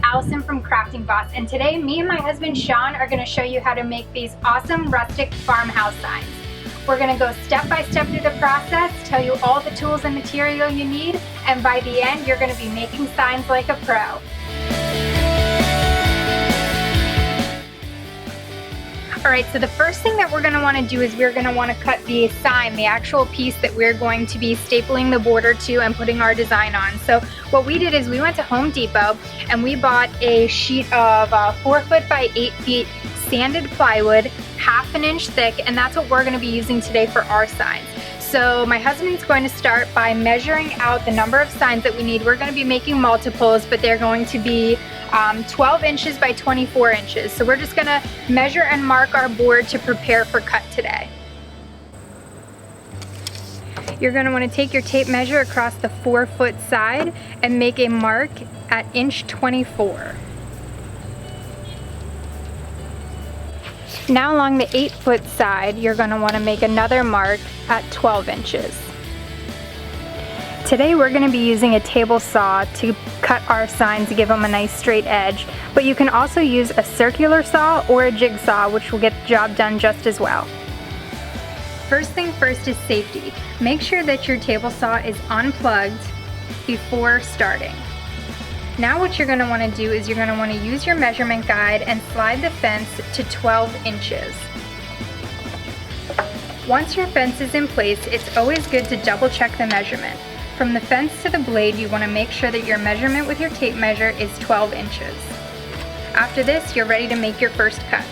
Allison from Crafting Boss, and today me and my husband Sean are going to show you how to make these awesome rustic farmhouse signs. We're going to go step by step through the process, tell you all the tools and material you need, and by the end you're going to be making signs like a pro. Alright, so the first thing that we're going to want to do is we're going to want to cut the sign, the actual piece that we're going to be stapling the border to and putting our design on. So what we did is we went to Home Depot and we bought a sheet of 4 foot by 8 feet sanded plywood, 1/2 inch thick, and that's what we're going to be using today for our signs. So my husband's going to start by measuring out the number of signs that we need. We're going to be making multiples, but they're going to be 12 inches by 24 inches. So we're just going to measure and mark our board to prepare for cut today. You're going to want to take your tape measure across the 4 foot side and make a mark at inch 24. Now along the 8 foot side, you're going to want to make another mark at 12 inches. Today we're going to be using a table saw to cut our signs to give them a nice straight edge, but you can also use a circular saw or a jigsaw, which will get the job done just as well. First thing first is safety. Make sure that your table saw is unplugged before starting. Now what you're going to want to do is you're going to want to use your measurement guide and slide the fence to 12 inches. Once your fence is in place, it's always good to double check the measurement. From the fence to the blade, you want to make sure that your measurement with your tape measure is 12 inches. After this, you're ready to make your first cut.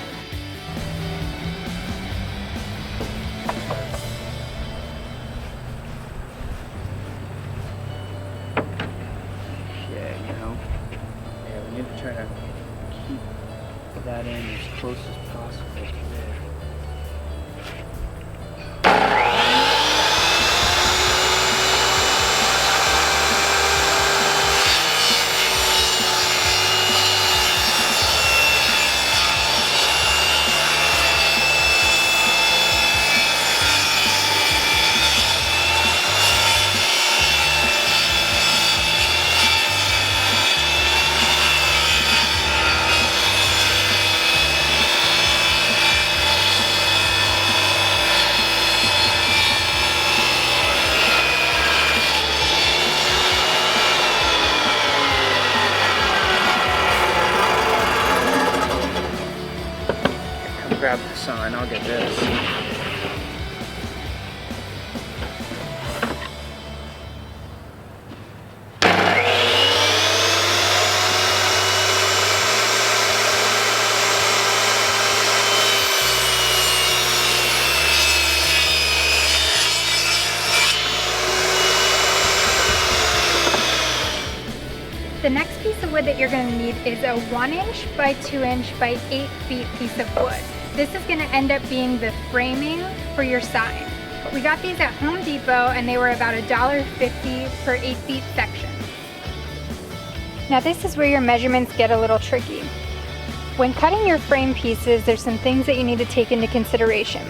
We need to try to keep that in as close as possible to there. Grab the sign, I'll get this. The next piece of wood that you're going to need is a 1 inch by 2 inch by 8 feet piece of wood. This is going to end up being the framing for your sign. We got these at Home Depot and they were about $1.50 per 8 feet section. Now this is where your measurements get a little tricky. When cutting your frame pieces, there's some things that you need to take into consideration.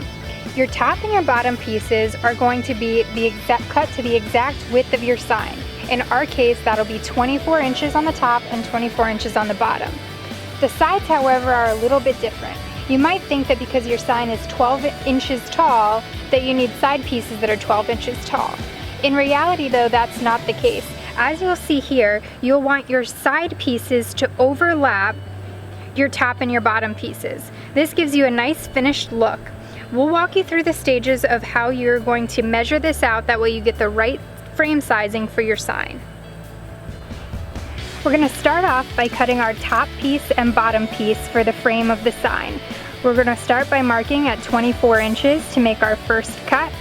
Your top and your bottom pieces are going to be cut to the exact width of your sign. In our case, that'll be 24 inches on the top and 24 inches on the bottom. The sides, however, are a little bit different. You might think that because your sign is 12 inches tall, that you need side pieces that are 12 inches tall. In reality though, that's not the case. As you'll see here, you'll want your side pieces to overlap your top and your bottom pieces. This gives you a nice finished look. We'll walk you through the stages of how you're going to measure this out, that way you get the right frame sizing for your sign. We're going to start off by cutting our top piece and bottom piece for the frame of the sign. We're going to start by marking at 24 inches to make our first cut,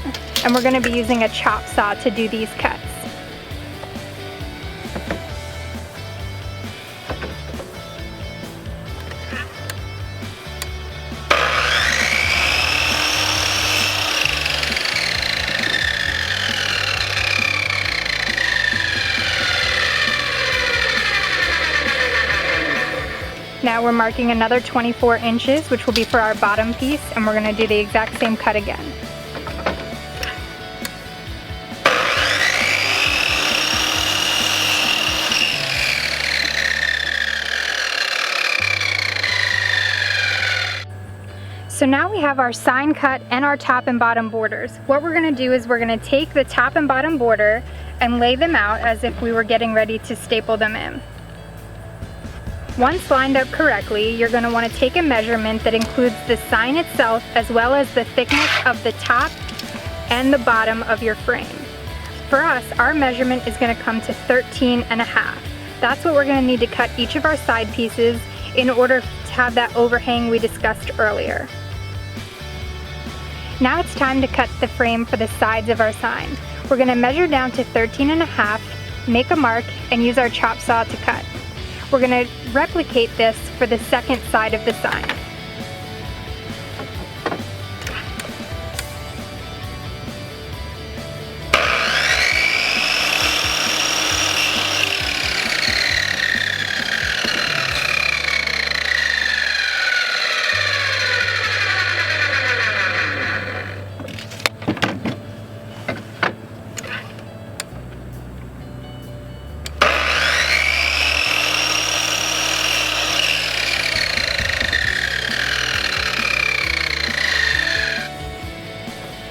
and we're going to be using a chop saw to do these cuts. Now we're marking another 24 inches, which will be for our bottom piece, and we're going to do the exact same cut again. So now we have our sign cut and our top and bottom borders. What we're gonna do is we're gonna take the top and bottom border and lay them out as if we were getting ready to staple them in. Once lined up correctly, you're going to want to take a measurement that includes the sign itself as well as the thickness of the top and the bottom of your frame. For us, our measurement is going to come to 13.5. That's what we're going to need to cut each of our side pieces in order to have that overhang we discussed earlier. Now it's time to cut the frame for the sides of our sign. We're going to measure down to 13.5, make a mark, and use our chop saw to cut. We're going to replicate this for the second side of the sign.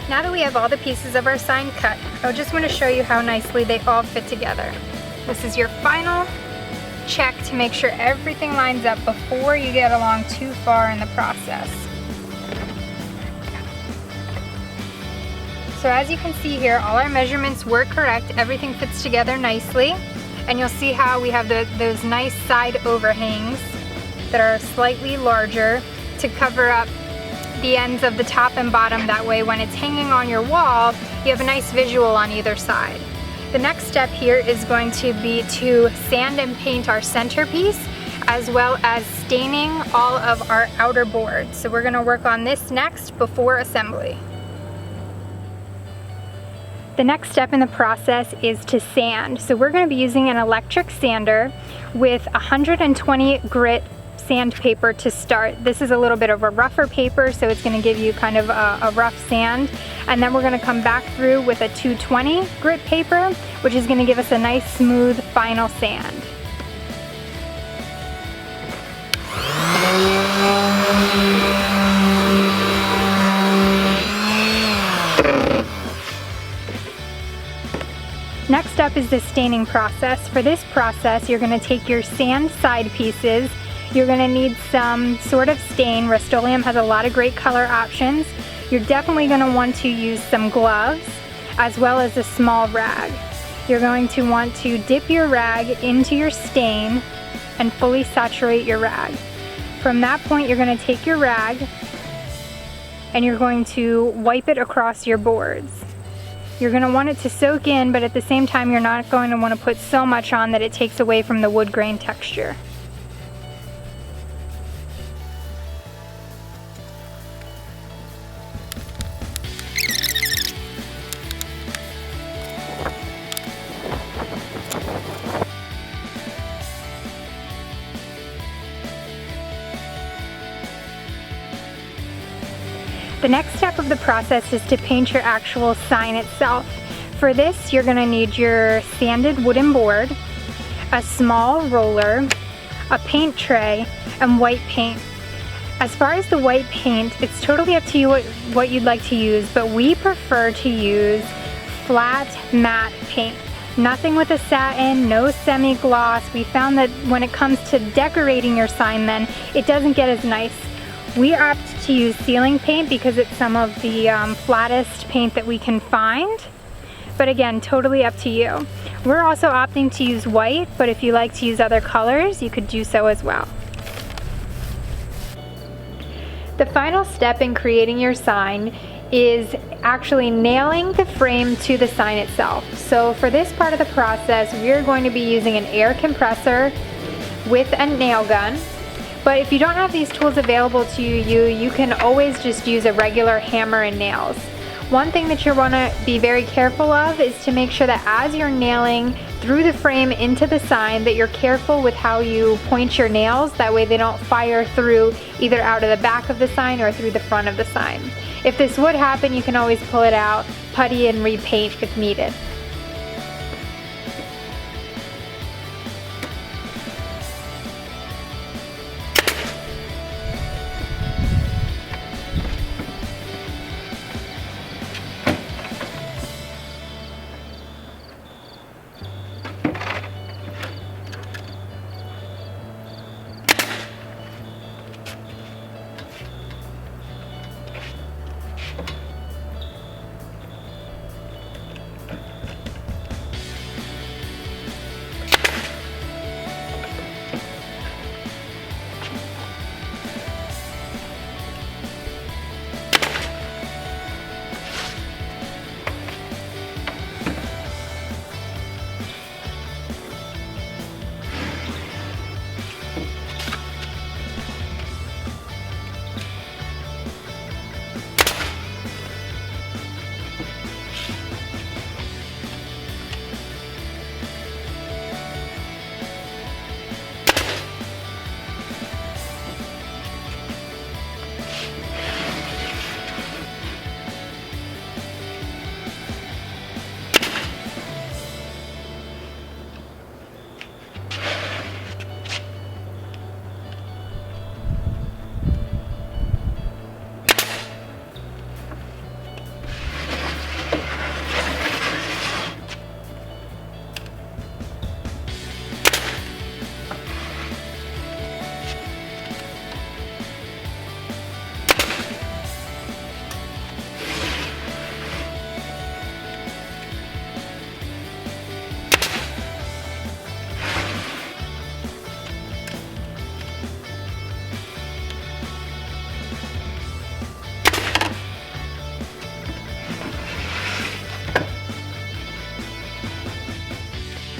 Now that we have all the pieces of our sign cut, I just want to show you how nicely they all fit together. This is your final check to make sure everything lines up before you get along too far in the process. So as you can see here, all our measurements were correct. Everything fits together nicely. And you'll see how we have those nice side overhangs that are slightly larger to cover up the ends of the top and bottom. That way when it's hanging on your wall, you have a nice visual on either side. The next step here is going to be to sand and paint our centerpiece as well as staining all of our outer boards. So we're going to work on this next before assembly. The next step in the process is to sand. So we're going to be using an electric sander with 120 grit sandpaper to start. This is a little bit of a rougher paper, so it's going to give you kind of a rough sand. And then we're going to come back through with a 220 grit paper, which is going to give us a nice smooth final sand. Next up is the staining process. For this process, you're going to take your sand side pieces. You're going to need some sort of stain. Rust-Oleum has a lot of great color options. You're definitely going to want to use some gloves as well as a small rag. You're going to want to dip your rag into your stain and fully saturate your rag. From that point, you're going to take your rag and you're going to wipe it across your boards. You're going to want it to soak in, but at the same time, you're not going to want to put so much on that it takes away from the wood grain texture. The next step of the process is to paint your actual sign itself. For this, you're going to need your sanded wooden board, a small roller, a paint tray, and white paint. As far as the white paint, it's totally up to you what you'd like to use, but we prefer to use flat matte paint. Nothing with a satin, no semi-gloss. We found that when it comes to decorating your sign then, it doesn't get as nice. We opt to use ceiling paint because it's some of the flattest paint that we can find. But again, totally up to you. We're also opting to use white, but if you like to use other colors, you could do so as well. The final step in creating your sign is actually nailing the frame to the sign itself. So for this part of the process, we're going to be using an air compressor with a nail gun. But if you don't have these tools available to you can always just use a regular hammer and nails. One thing that you want to be very careful of is to make sure that as you're nailing through the frame into the sign that you're careful with how you point your nails. That way they don't fire through either out of the back of the sign or through the front of the sign. If this would happen, you can always pull it out, putty, and repaint if needed.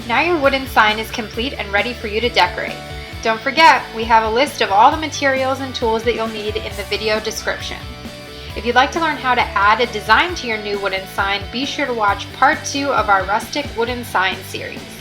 Now your wooden sign is complete and ready for you to decorate. Don't forget, we have a list of all the materials and tools that you'll need in the video description. If you'd like to learn how to add a design to your new wooden sign, be sure to watch part 2 of our Rustic Wooden Sign series.